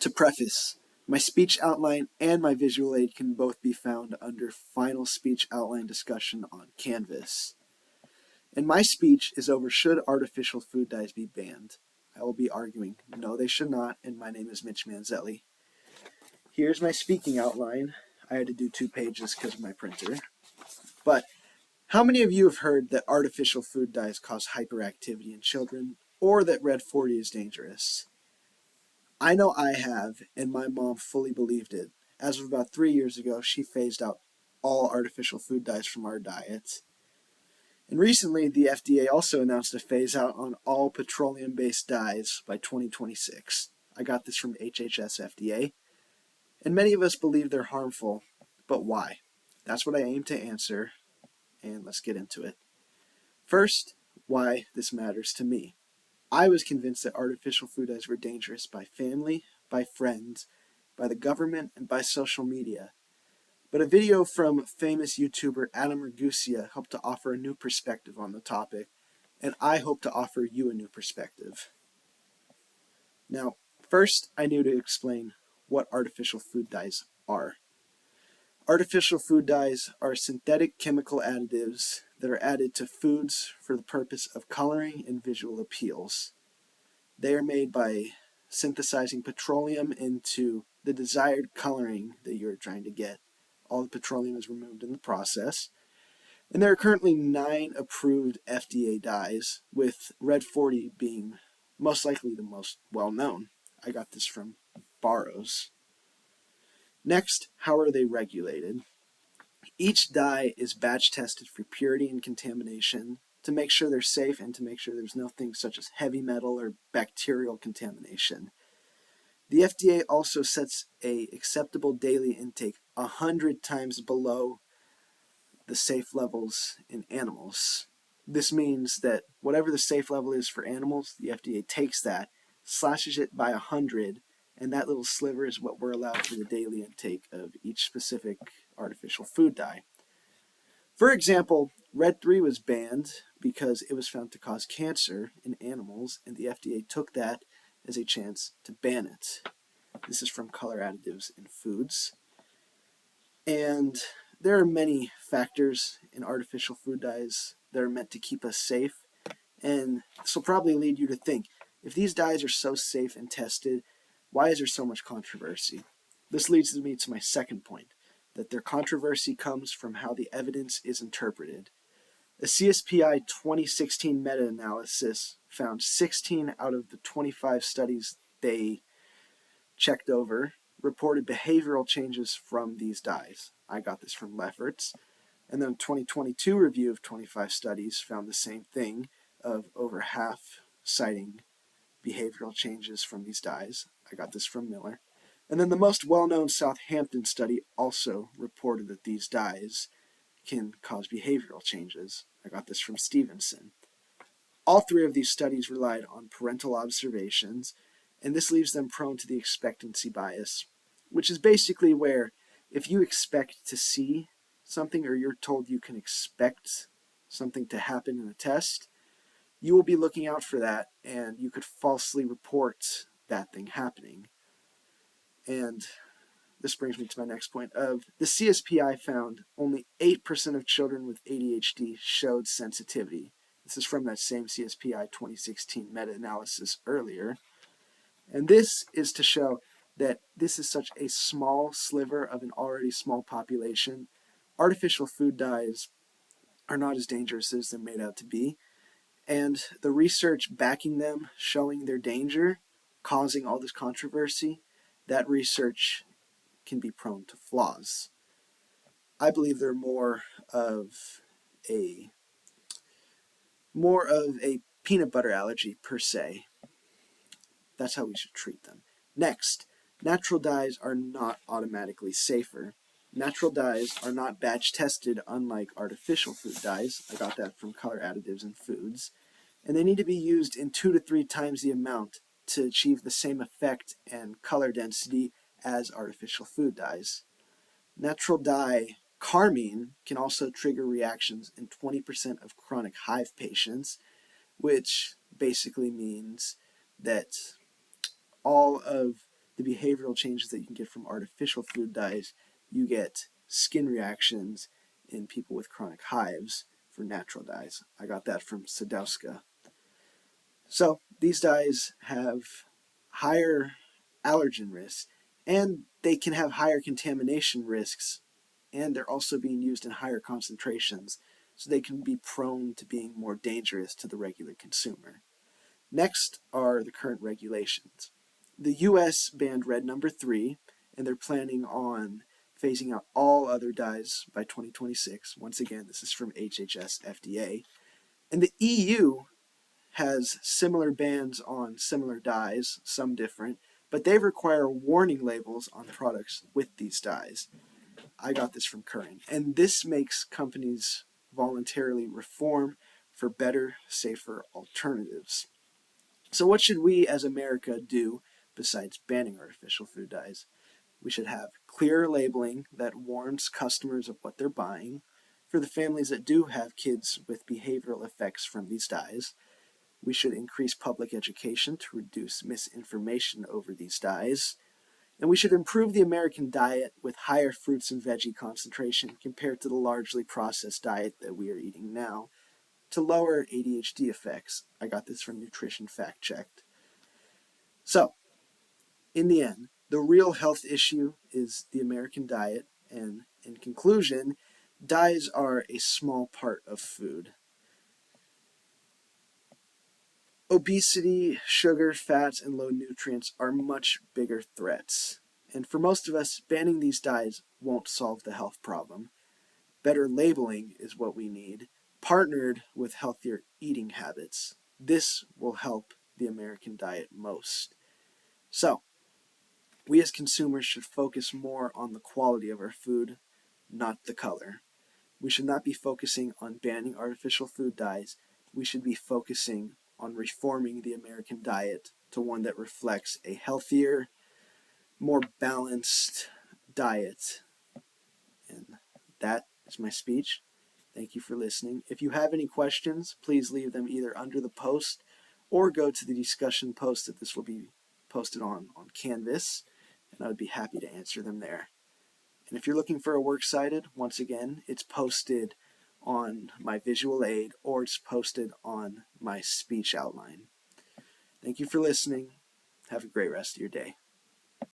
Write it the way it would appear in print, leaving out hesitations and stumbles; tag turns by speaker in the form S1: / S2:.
S1: To preface, my speech outline and my visual aid can both be found under Final Speech Outline Discussion on Canvas. And my speech is over should artificial food dyes be banned. I will be arguing, no they should not, and my name is Mitch Manzelli. Here's my speaking outline. I had to do 2 pages because of my printer. But how many of you have heard that artificial food dyes cause hyperactivity in children, or that red 40 is dangerous? I know I have, and my mom fully believed it. As of about 3 years ago, she phased out all artificial food dyes from our diet. And recently, the FDA also announced a phase out on all petroleum-based dyes by 2026. I got this from HHS FDA. And many of us believe they're harmful, but why? That's what I aim to answer, and let's get into it. First, why this matters to me. I was convinced that artificial food dyes were dangerous by family, by friends, by the government, and by social media. But a video from famous YouTuber Adam Ragusa helped to offer a new perspective on the topic, and I hope to offer you a new perspective. Now, first I need to explain what artificial food dyes are. Artificial food dyes are synthetic chemical additives that are added to foods for the purpose of coloring and visual appeals. They are made by synthesizing petroleum into the desired coloring that you're trying to get. All the petroleum is removed in the process. And there are currently 9 approved FDA dyes, with red 40 being most likely the most well-known. I got this from Barrows. Next, how are they regulated? Each dye is batch tested for purity and contamination to make sure they're safe and to make sure there's nothing such as heavy metal or bacterial contamination. The FDA also sets a acceptable daily intake 100 times below the safe levels in animals. This means that whatever the safe level is for animals, the FDA takes that, slashes it by 100, and that little sliver is what we're allowed for the daily intake of each specific artificial food dye. For example, red 3 was banned because it was found to cause cancer in animals, and the FDA took that as a chance to ban it. This is from Color Additives in Foods. And there are many factors in artificial food dyes that are meant to keep us safe, and this will probably lead you to think, if these dyes are so safe and tested, why is there so much controversy? This leads me to my second point, that their controversy comes from how the evidence is interpreted. A CSPI 2016 meta-analysis found 16 out of the 25 studies they checked over reported behavioral changes from these dyes. I got this from Lefferts. And then a 2022 review of 25 studies found the same thing, of over half citing behavioral changes from these dyes. I got this from Miller. And then the most well-known Southampton study also reported that these dyes can cause behavioral changes. I got this from Stevenson. All 3 of these studies relied on parental observations, and this leaves them prone to the expectancy bias, which is basically where if you expect to see something, or you're told you can expect something to happen in a test, you will be looking out for that, and you could falsely report that thing happening. And this brings me to my next point of the CSPI found only 8% of children with ADHD showed sensitivity. This is from that same CSPI 2016 meta-analysis earlier. And this is to show that this is such a small sliver of an already small population. Artificial food dyes are not as dangerous as they're made out to be. And the research backing them, showing their danger, causing all this controversy, that research can be prone to flaws. I believe they're more of a peanut butter allergy per se. That's how we should treat them. Next, natural dyes are not automatically safer. Natural dyes are not batch tested, unlike artificial food dyes. I got that from Color Additives in Foods. And they need to be used in 2 to 3 times the amount to achieve the same effect and color density as artificial food dyes. Natural dye carmine can also trigger reactions in 20% of chronic hive patients, which basically means that all of the behavioral changes that you can get from artificial food dyes, you get skin reactions in people with chronic hives for natural dyes. I got that from Sadowska. So these dyes have higher allergen risks, and they can have higher contamination risks, and they're also being used in higher concentrations, so they can be prone to being more dangerous to the regular consumer. Next are the current regulations. The US banned red number 3, and they're planning on phasing out all other dyes by 2026. Once again, this is from HHS FDA. And the EU has similar bans on similar dyes, some different, but they require warning labels on products with these dyes. I got this from Curran. And this makes companies voluntarily reform for better, safer alternatives. So what should we as America do besides banning artificial food dyes? We should have clear labeling that warns customers of what they're buying. For the families that do have kids with behavioral effects from these dyes, we should increase public education to reduce misinformation over these dyes. And we should improve the American diet with higher fruits and veggie concentration compared to the largely processed diet that we are eating now to lower ADHD effects. I got this from Nutrition Fact Checked. So, in the end, the real health issue is the American diet, and in conclusion, dyes are a small part of food. Obesity, sugar, fats, and low nutrients are much bigger threats. And for most of us, banning these dyes won't solve the health problem. Better labeling is what we need, partnered with healthier eating habits. This will help the American diet most. So, we as consumers should focus more on the quality of our food, not the color. We should not be focusing on banning artificial food dyes. We should be focusing on reforming the American diet to one that reflects a healthier, more balanced diet. And that is my speech. Thank you for listening. If you have any questions, please leave them either under the post or go to the discussion post that this will be posted on Canvas, and I would be happy to answer them there. And if you're looking for a works cited, once again, it's posted on my visual aid or it's posted on my speech outline. Thank you for listening. Have a great rest of your day.